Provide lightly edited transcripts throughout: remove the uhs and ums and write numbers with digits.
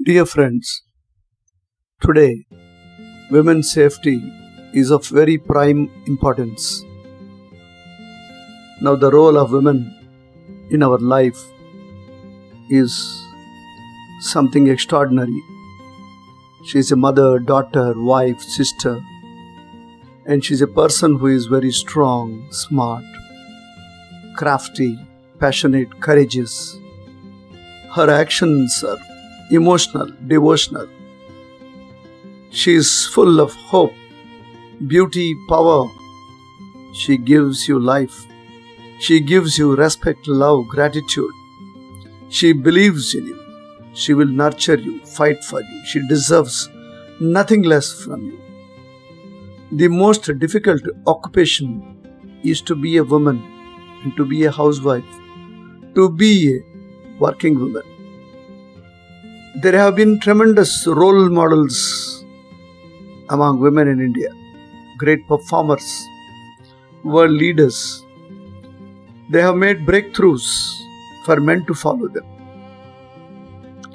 Dear friends, today women's safety is of very prime importance. Now the role of women in our life is something extraordinary. She is a mother, daughter, wife, sister, and she is a person who is very strong, smart, crafty, passionate, courageous. Her actions are emotional, devotional. She is full of hope, beauty, power. She gives you life. She gives you respect, love, gratitude. She believes in you. She will nurture you, fight for you. She deserves nothing less from you. The most difficult occupation is to be a woman and to be a housewife, to be a working woman. There have been tremendous role models among women in India, great performers, world leaders. They have made breakthroughs for men to follow them.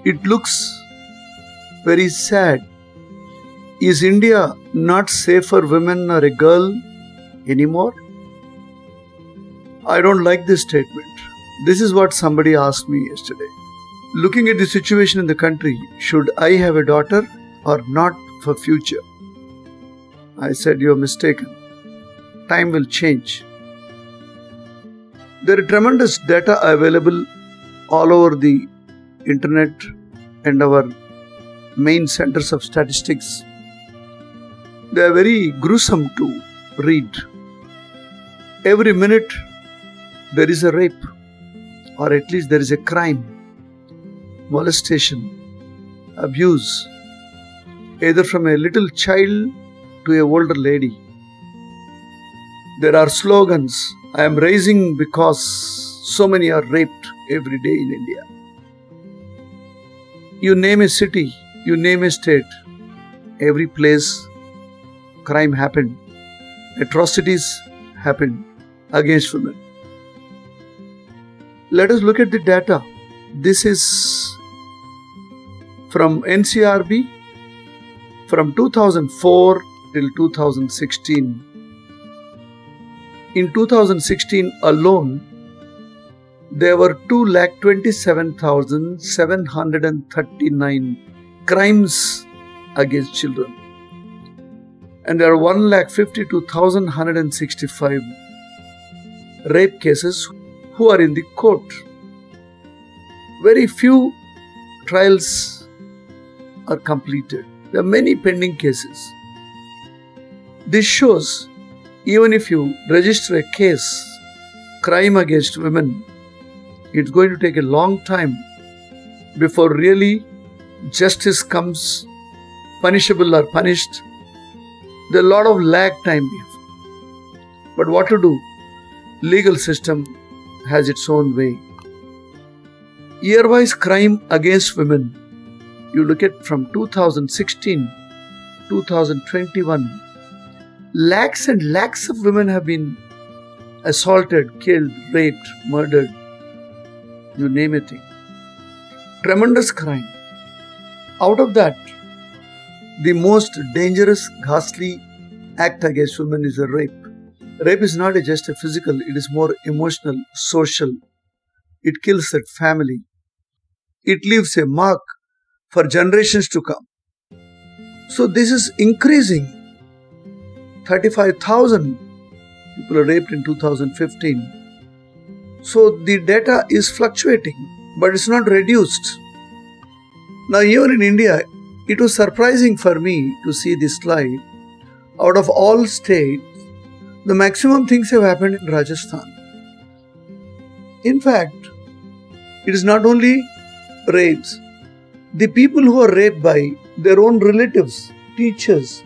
It looks very sad. Is India not safe for women or a girl anymore? I don't like this statement. This is what somebody asked me yesterday. Looking at the situation in the country, should I have a daughter or not for future? I said, you are mistaken. Time will change. There are tremendous data available all over the internet and our main centers of statistics. They are very gruesome to read. Every minute there is a rape, or at least there is a crime, molestation, abuse, either from a little child to a older lady. There are slogans, I am rising because so many are raped every day in India. You name a city, you name a state, every place crime happened, atrocities happened against women. Let us look at the data. This is from NCRB from 2004 till 2016. In 2016 alone, there were 227,739 crimes against children. And there are 152,165 rape cases who are in the court. Very few trials are completed. There are many pending cases. This shows even if you register a case, crime against women, it's going to take a long time before really justice comes, punishable or punished. There's a lot of lag time. But what to do? Legal system has its own way. Year-wise crime against women, you look at from 2016, 2021, lakhs and lakhs of women have been assaulted, killed, raped, murdered, you name it. Tremendous crime. Out of that, the most dangerous, ghastly act against women is a rape. Rape is not just a physical, it is more emotional, social. It kills that family. It leaves a mark for generations to come. So this is increasing. 35,000 people are raped in 2015. So the data is fluctuating, but it's not reduced. Now even in India, it was surprising for me to see this slide. Out of all states, the maximum things have happened in Rajasthan. In fact, it is not only rapes. The people who are raped by their own relatives, teachers,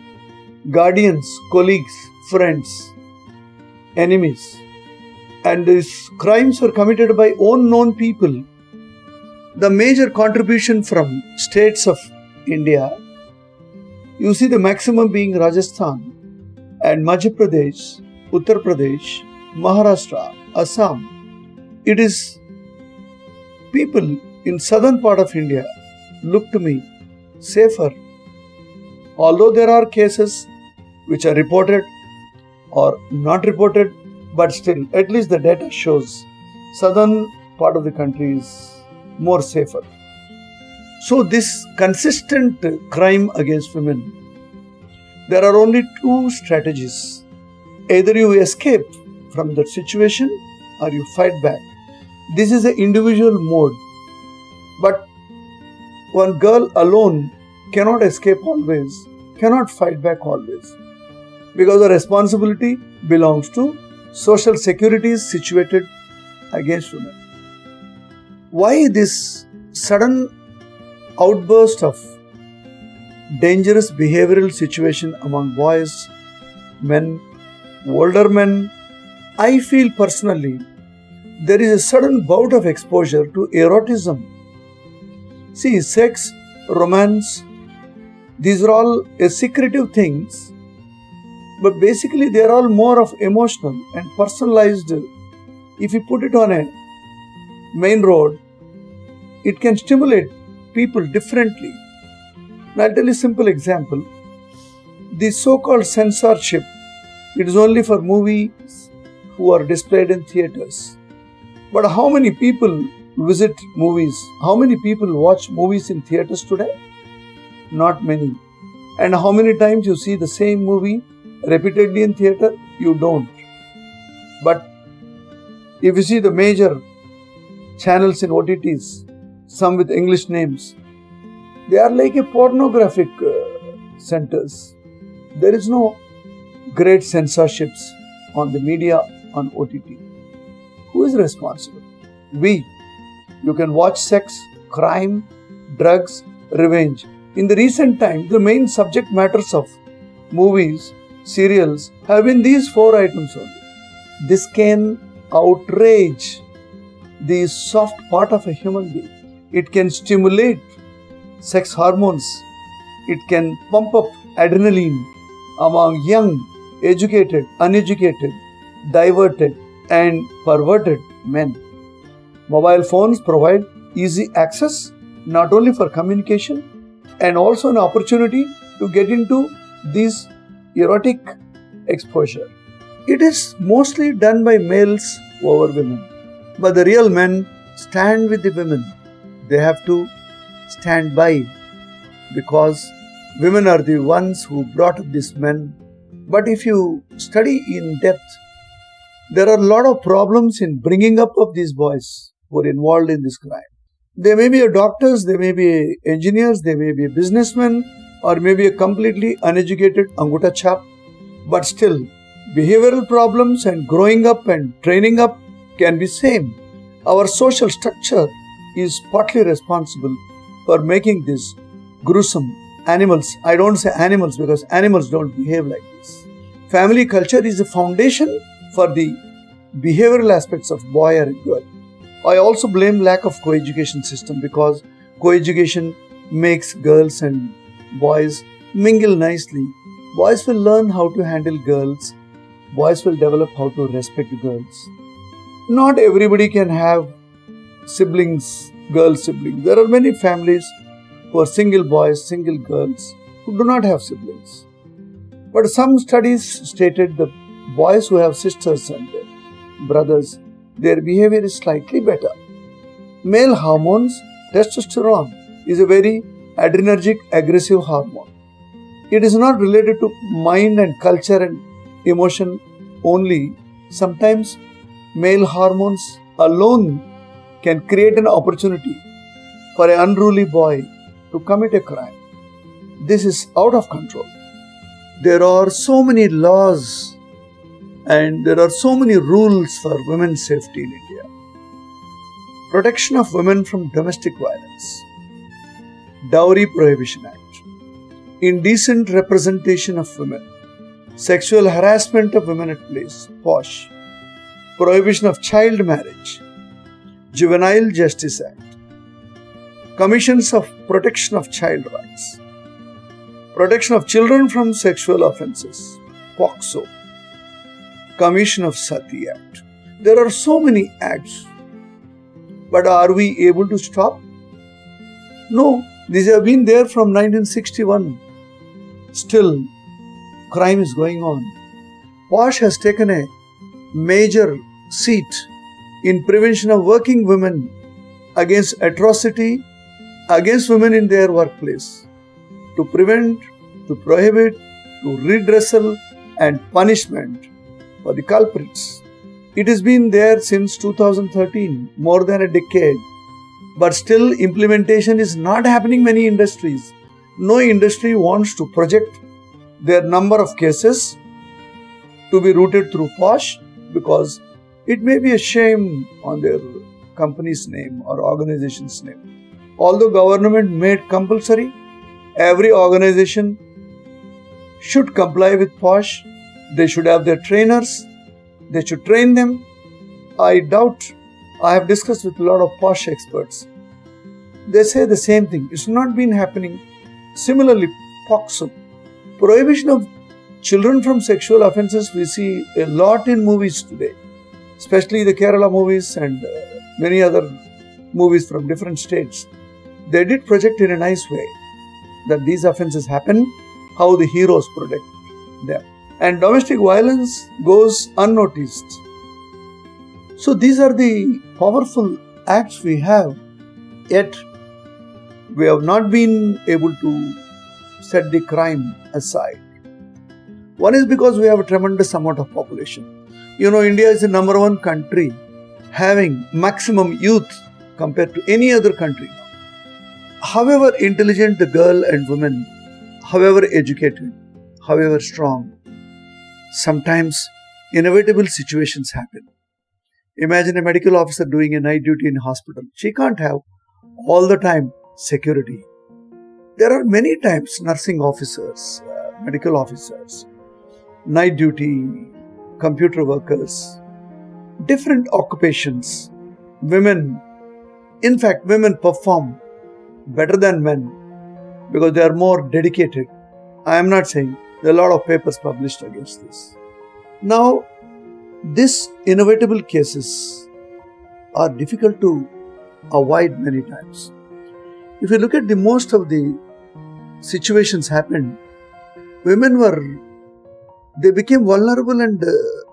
guardians, colleagues, friends, enemies, and these crimes are committed by unknown people. The major contribution from states of India, you see the maximum being Rajasthan and Madhya Pradesh, Uttar Pradesh, Maharashtra, Assam. It is people in southern part of India look to me safer. Although there are cases which are reported or not reported, but still, at least the data shows southern part of the country is more safer. So this consistent crime against women, there are only two strategies. Either you escape from that situation or you fight back. This is an individual mode. But one girl alone cannot escape always, cannot fight back always. Because the responsibility belongs to social security situated against women. Why this sudden outburst of dangerous behavioral situation among boys, men, older men? I feel personally there is a sudden bout of exposure to erotism. See, sex, romance, these are all secretive things, but basically they are all more of emotional and personalized. If you put it on a main road, it can stimulate people differently. Now I'll tell you a simple example. The so-called censorship, it is only for movies who are displayed in theaters. But how many people visit movies? How many people watch movies in theaters today? Not many. And how many times you see the same movie repeatedly in theater? You don't. But if you see the major channels in OTTs, some with English names, they are like a pornographic centers. There is no great censorships on the media on OTT. Who is responsible? We. You can watch sex, crime, drugs, revenge. In the recent times, the main subject matters of movies, serials have been these four items only. This can outrage the soft part of a human being. It can stimulate sex hormones. It can pump up adrenaline among young, educated, uneducated, diverted and perverted men. Mobile phones provide easy access not only for communication and also an opportunity to get into these erotic exposure. It is mostly done by males over women. But the real men stand with the women. They have to stand by because women are the ones who brought up these men. But if you study in depth, there are a lot of problems in bringing up of these boys who are involved in this crime. They may be doctors, they may be engineers, they may be businessmen, or maybe a completely uneducated anguta chap. But still, behavioral problems and growing up and training up can be same. Our social structure is partly responsible for making this gruesome animals. I don't say animals because animals don't behave like this. Family culture is the foundation for the behavioral aspects of boy or girl. I also blame lack of co-education system because co-education makes girls and boys mingle nicely. Boys will learn how to handle girls. Boys will develop how to respect girls. Not everybody can have siblings, girl siblings. There are many families who are single boys, single girls who do not have siblings. But some studies stated the boys who have sisters and brothers, their behavior is slightly better. Male hormones, testosterone, is a very adrenergic, aggressive hormone. It is not related to mind and culture and emotion only. Sometimes male hormones alone can create an opportunity for an unruly boy to commit a crime. This is out of control. There are so many laws and there are so many rules for women's safety in India. Protection of women from domestic violence, Dowry Prohibition Act, Indecent Representation of Women, Sexual Harassment of Women at Place, POSH, Prohibition of Child Marriage, Juvenile Justice Act, Commissions of Protection of Child Rights, Protection of Children from Sexual Offences, POCSO, Commission of Sati Act. There are so many acts, but are we able to stop? No, These have been there from 1961. Still, crime is going on. Posh has taken a major seat in prevention of working women against atrocity against women in their workplace, to prevent, to prohibit, to redressal and punishment for the culprits. It has been there since 2013, more than a decade, but still implementation is not happening in many industries. No industry wants to project their number of cases to be routed through Posh because it may be a shame on their company's name or organization's name. Although government made compulsory, every organization should comply with Posh. They should have their trainers. They should train them. I doubt. I have discussed with a lot of Posh experts. They say the same thing. It's not been happening. Similarly, POXO. Prohibition of children from sexual offences we see a lot in movies today, especially the Kerala movies and many other movies from different states. They did project in a nice way that these offences happen, how the heroes protect them. And domestic violence goes unnoticed. So these are the powerful acts we have, yet we have not been able to set the crime aside. One is because we have a tremendous amount of population. India is the number one country having maximum youth compared to any other country. However intelligent the girl and woman, however educated, however strong, sometimes inevitable situations happen. Imagine a medical officer doing a night duty in a hospital. She can't have all the time security. There are many times nursing officers, medical officers, night duty, computer workers, different occupations. Women perform better than men because they are more dedicated. I am not saying there are a lot of papers published against this. Now, these inevitable cases are difficult to avoid many times. If you look at the most of the situations happened, they became vulnerable and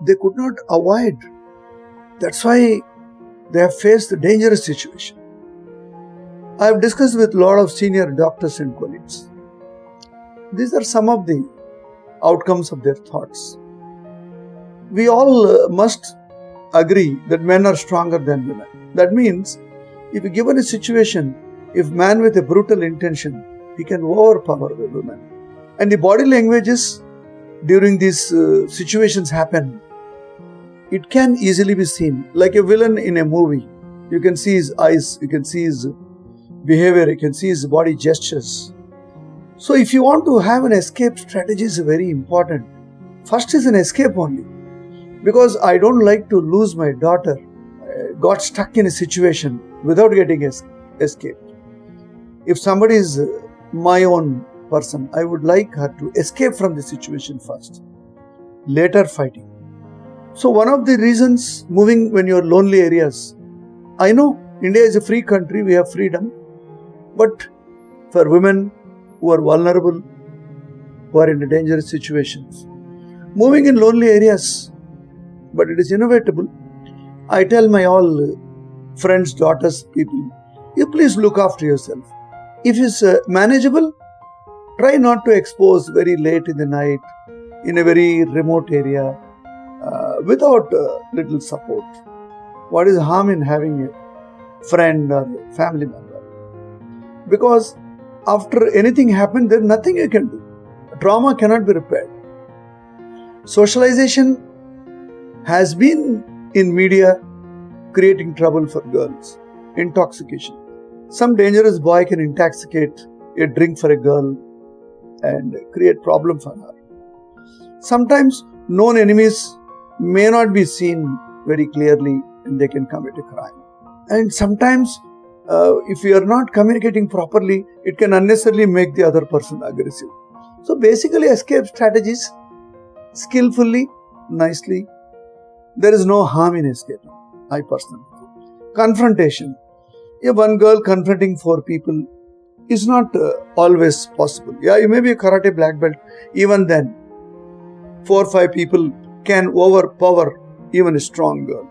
they could not avoid. That's why they have faced a dangerous situation. I have discussed with a lot of senior doctors and colleagues. These are some of the outcomes of their thoughts. We all must agree that men are stronger than women. That means, if given a situation, if man with a brutal intention, he can overpower the woman. And the body languages during these situations happen. It can easily be seen. Like a villain in a movie, you can see his eyes, you can see his behavior, you can see his body gestures. So if you want to have an escape strategy is very important. First is an escape only. Because I don't like to lose my daughter. I got stuck in a situation without getting escaped. If somebody is my own person, I would like her to escape from the situation first, later fighting. So one of the reasons moving when you're lonely areas, I know India is a free country, we have freedom, but for women who are vulnerable, who are in dangerous situations, moving in lonely areas, but it is inevitable. I tell my all friends, daughters, people, you please look after yourself. If it's manageable, try not to expose very late in the night in a very remote area without little support. What is harm in having a friend or a family member? Because after anything happened, there's nothing you can do. Trauma cannot be repaired. Socialization has been in media creating trouble for girls. Intoxication. Some dangerous boy can intoxicate a drink for a girl and create problem for her. Sometimes known enemies may not be seen very clearly and they can commit a crime. And sometimes if you are not communicating properly, it can unnecessarily make the other person aggressive. So basically escape strategies, skillfully, nicely. There is no harm in escaping, I personally feel. Confrontation. If one girl confronting 4 people, is not always possible. Yeah, you may be a karate black belt. Even then, 4 or 5 people can overpower even a strong girl.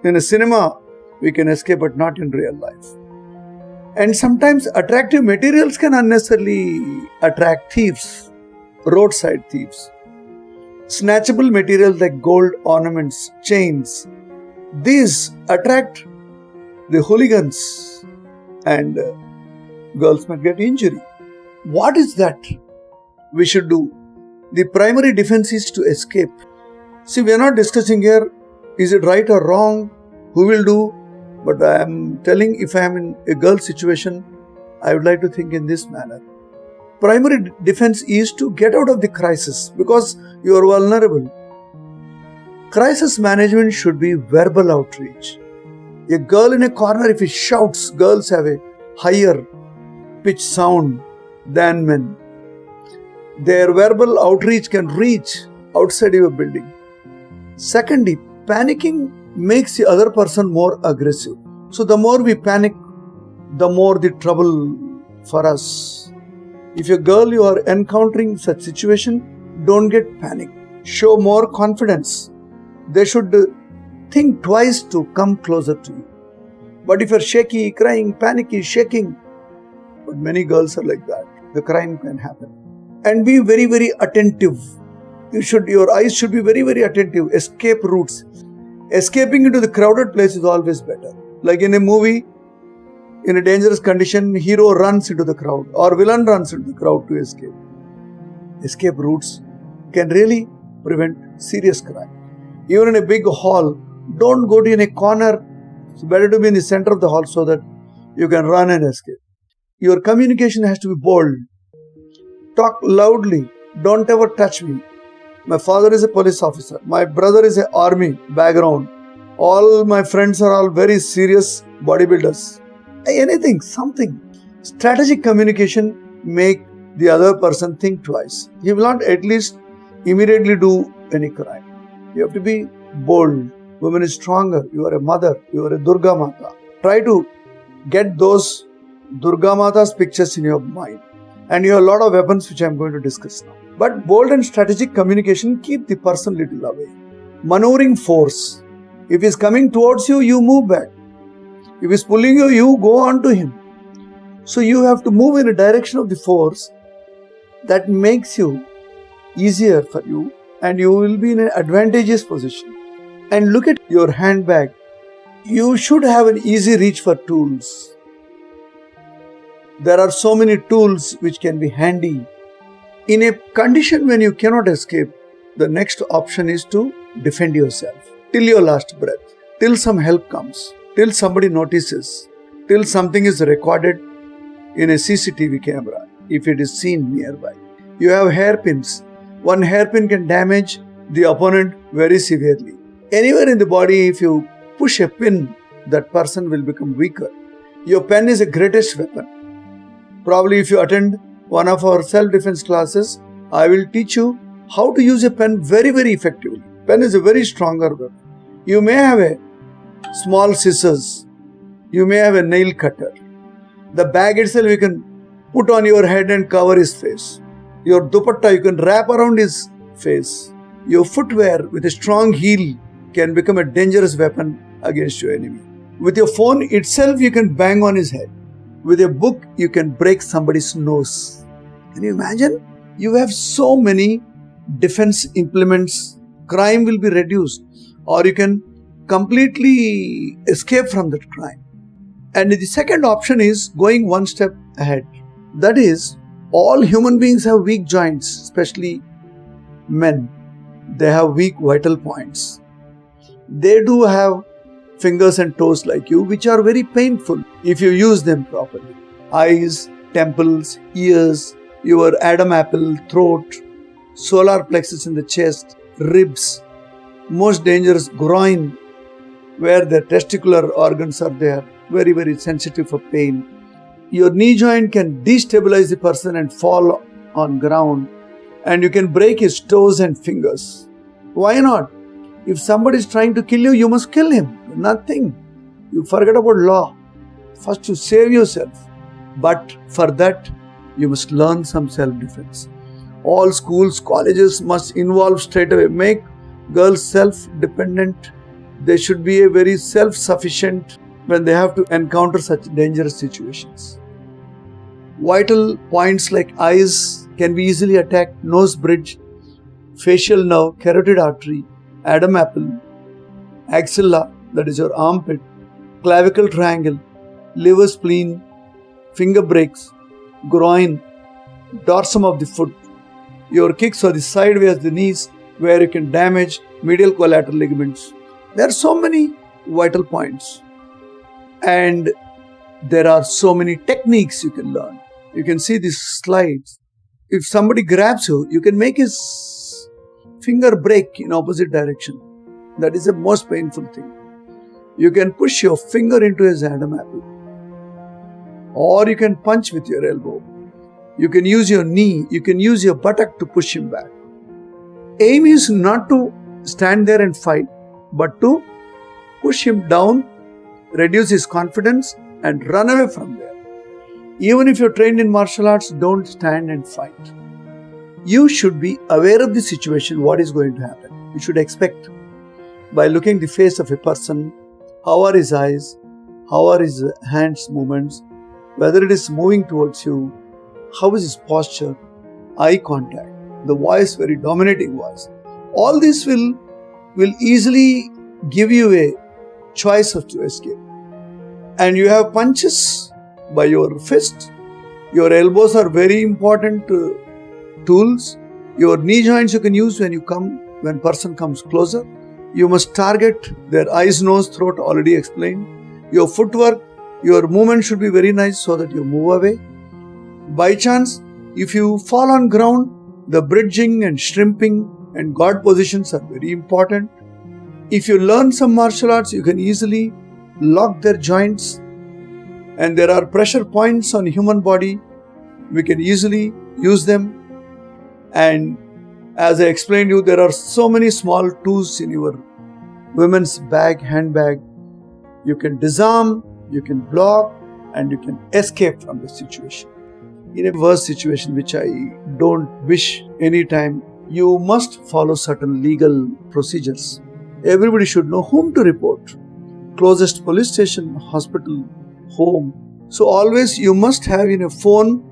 In a cinema, we can escape, but not in real life. And sometimes attractive materials can unnecessarily attract thieves, roadside thieves. Snatchable materials like gold ornaments, chains, these attract the hooligans and girls might get injury. What is that we should do? The primary defense is to escape. See, we are not discussing here, is it right or wrong, who will do, but I am telling, if I am in a girl situation, I would like to think in this manner. Primary defense is to get out of the crisis because you are vulnerable. Crisis management should be verbal outreach. A girl in a corner, if she shouts, girls have a higher pitch sound than men. Their verbal outreach can reach outside your building. Secondly, panicking makes the other person more aggressive. So the more we panic, the more the trouble for us. If a girl you are encountering such situation, don't get panic. Show more confidence. They should think twice to come closer to you. But if you're shaky, crying, panicky, shaking, but many girls are like that, the crime can happen. And be very, very attentive. Your eyes should be very, very attentive. Escape routes. Escaping into the crowded place is always better. Like in a movie, in a dangerous condition, hero runs into the crowd or villain runs into the crowd to escape. Escape routes can really prevent serious crime. Even in a big hall, don't go to in a corner. It's better to be in the center of the hall so that you can run and escape. Your communication has to be bold. Talk loudly. Don't ever touch me. My father is a police officer. My brother is an army background. All my friends are all very serious bodybuilders. Anything, something. Strategic communication make the other person think twice. He will not at least immediately do any crime. You have to be bold. Woman is stronger. You are a mother. You are a Durga Mata. Try to get those Durga Mata's pictures in your mind. And you have a lot of weapons which I am going to discuss now. But bold and strategic communication keep the person little away. Maneuvering force. If he is coming towards you, you move back. If he is pulling you, you go on to him. So you have to move in a direction of the force that makes you easier for you and you will be in an advantageous position. And look at your handbag. You should have an easy reach for tools. There are so many tools which can be handy. In a condition when you cannot escape, the next option is to defend yourself till your last breath, till some help comes, till somebody notices, till something is recorded in a CCTV camera, if it is seen nearby. You have hairpins. One hairpin can damage the opponent very severely. Anywhere in the body, if you push a pin, that person will become weaker. Your pen is the greatest weapon. Probably if you attend one of our self-defense classes, I will teach you how to use a pen very, very effectively. Pen is a very stronger weapon. You may have a small scissors. You may have a nail cutter. The bag itself you can put on your head and cover his face. Your dupatta you can wrap around his face. Your footwear with a strong heel can become a dangerous weapon against your enemy. With your phone itself you can bang on his head. With a book you can break somebody's nose. Can you imagine? You have so many defense implements. Crime will be reduced or you can completely escape from that crime. And the second option is going one step ahead. That is, all human beings have weak joints, especially men. They have weak vital points. They do have fingers and toes like you, which are very painful if you use them properly. Eyes, temples, ears, your Adam apple, throat, solar plexus in the chest, ribs, most dangerous groin, where the testicular organs are there, very, very sensitive for pain. Your knee joint can destabilize the person and fall on ground, and you can break his toes and fingers. Why not? If somebody is trying to kill you, you must kill him. Nothing. You forget about law. First you save yourself. But for that, you must learn some self-defense. All schools, colleges must involve straight away. Make girls self-dependent. They should be a very self-sufficient when they have to encounter such dangerous situations. Vital points like eyes can be easily attacked, nose bridge, facial nerve, carotid artery, Adam apple, axilla, that is your armpit, clavicle triangle, liver spleen, finger breaks, groin, dorsum of the foot, your kicks or the sideways the knees where you can damage medial collateral ligaments. There are so many vital points and there are so many techniques you can learn. You can see these slides. If somebody grabs you, you can make his finger break in opposite direction. That is the most painful thing. You can push your finger into his Adam apple. Or you can punch with your elbow. You can use your knee. You can use your buttock to push him back. Aim is not to stand there and fight, but to push him down, reduce his confidence and run away from there. Even if you're trained in martial arts, don't stand and fight. You should be aware of the situation, what is going to happen. You should expect by looking the face of a person, how are his eyes, how are his hands movements, whether it is moving towards you, how is his posture, eye contact, the voice, very dominating voice. All this will easily give you a choice of to escape. And you have punches by your fist. Your elbows are very important tools. Your knee joints you can use when person comes closer. You must target their eyes, nose, throat, already explained. Your footwork, your movement should be very nice so that you move away. By chance, if you fall on ground, the bridging and shrimping and guard positions are very important. If you learn some martial arts, you can easily lock their joints. And there are pressure points on human body. We can easily use them. And as I explained to you, there are so many small tools in your women's handbag. You can disarm, you can block, and you can escape from the situation. In a worse situation, which I don't wish any time, you must follow certain legal procedures. Everybody should know whom to report. Closest police station, hospital, home. So always you must have in a phone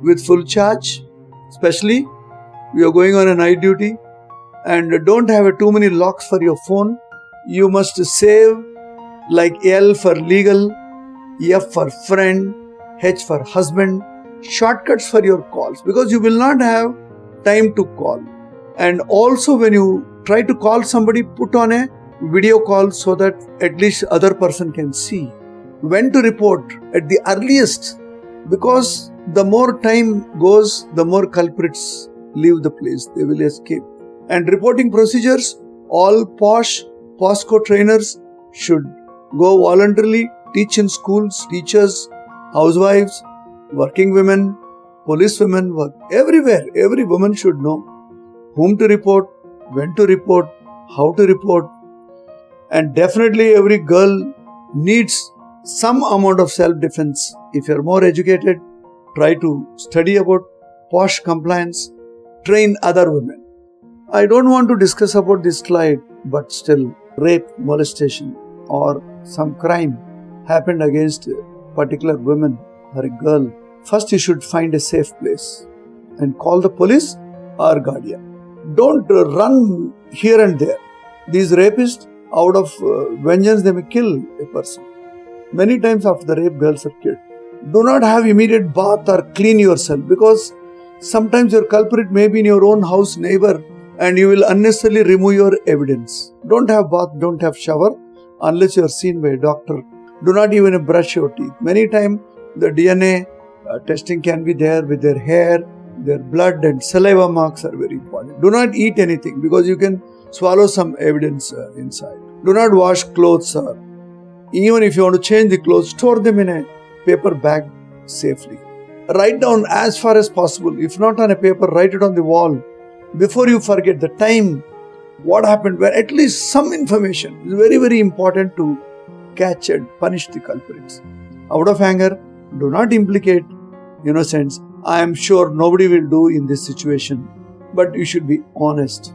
with full charge, especially you are going on a night duty, and don't have too many locks for your phone. You must save like L for legal, F for friend, H for husband, shortcuts for your calls because you will not have time to call. And also when you try to call somebody, put on a video call so that at least other person can see. When to report at the earliest, because the more time goes, the more culprits leave the place, they will escape. And reporting procedures, all POSCO trainers should go voluntarily, teach in schools, teachers, housewives, working women, police women, everywhere. Every woman should know whom to report, when to report, how to report. And definitely every girl needs some amount of self-defense. If you are more educated, try to study about posh compliance, train other women. I don't want to discuss about this slide, but still, rape, molestation or some crime happened against particular women or a girl. First you should find a safe place and call the police or guardian. Don't run here and there. These rapists, out of vengeance, they may kill a person. Many times after the rape, girls are killed. Do not have immediate bath or clean yourself because sometimes your culprit may be in your own house, neighbor, and you will unnecessarily remove your evidence. Don't have bath, don't have shower unless you are seen by a doctor. Do not even brush your teeth. Many times the DNA testing can be there with their hair, their blood and saliva marks are very important. Do not eat anything because you can swallow some evidence inside. Do not wash clothes. Even if you want to change the clothes, store them in a paper bag safely. Write down as far as possible. If not on a paper, write it on the wall. Before you forget the time, what happened, where at least some information is very, very important to catch and punish the culprits. Out of anger, Do not implicate innocents. I am sure nobody will do in this situation. But you should be honest.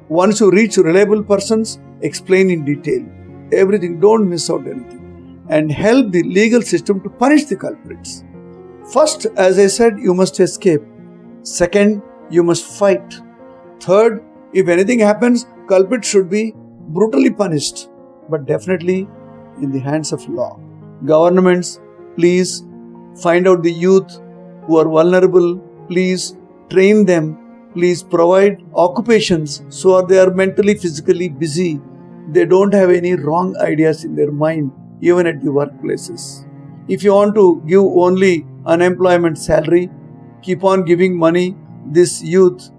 Once you reach reliable persons, explain in detail everything. Don't miss out anything. And help the legal system to punish the culprits. First, as I said, you must escape. Second, you must fight. Third, if anything happens, culprits should be brutally punished, but definitely in the hands of law. Governments, please find out the youth who are vulnerable. Please train them. Please provide occupations so they are mentally, physically busy. They don't have any wrong ideas in their mind, even at the workplaces. If you want to give only unemployment salary, keep on giving money, this youth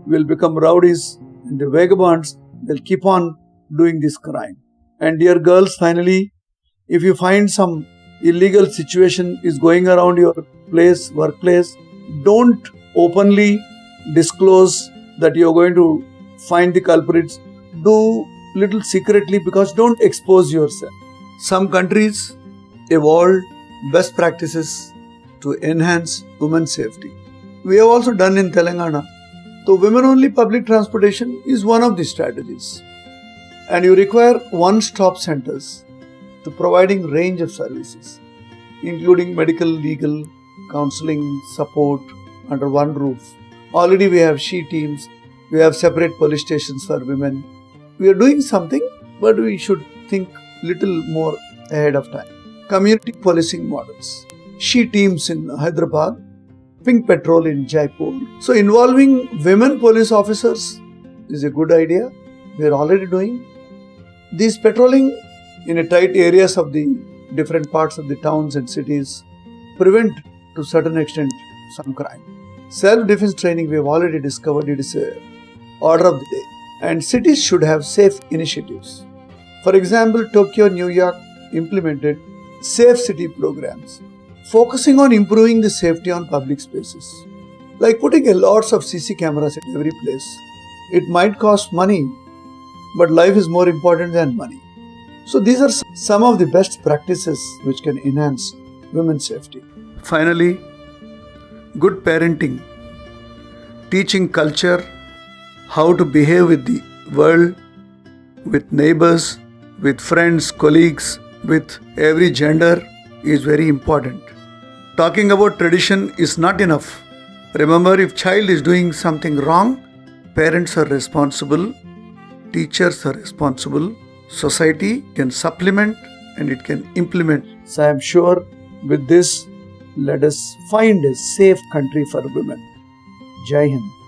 will become rowdies and the vagabonds. They'll keep on doing this crime. And dear girls, finally, if you find some illegal situation is going around your workplace, don't openly disclose that you're going to find the culprits. Do little secretly, because don't expose yourself. Some countries evolved best practices to enhance women's safety. We have also done in Telangana. So women-only public transportation is one of the strategies. And you require one-stop centers to providing range of services, including medical, legal, counseling, support under one roof. Already we have she teams, we have separate police stations for women. We are doing something, but we should think little more ahead of time. Community policing models. She teams in Hyderabad, Pink Patrol in Jaipur. So involving women police officers is a good idea. We are already doing. These patrolling in a tight areas of the different parts of the towns and cities prevent to certain extent some crime. Self-defense training, we have already discovered it is a order of the day. And cities should have safe initiatives. For example, Tokyo, New York implemented safe city programs, focusing on improving the safety on public spaces. Like putting lots of CC cameras at every place. It might cost money, but life is more important than money. So these are some of the best practices which can enhance women's safety. Finally, good parenting, teaching culture, how to behave with the world, with neighbors, with friends, colleagues, with every gender is very important. Talking about tradition is not enough. Remember, if child is doing something wrong, parents are responsible, teachers are responsible, society can supplement and it can implement. So I am sure with this, let us find a safe country for women. Jai Hind.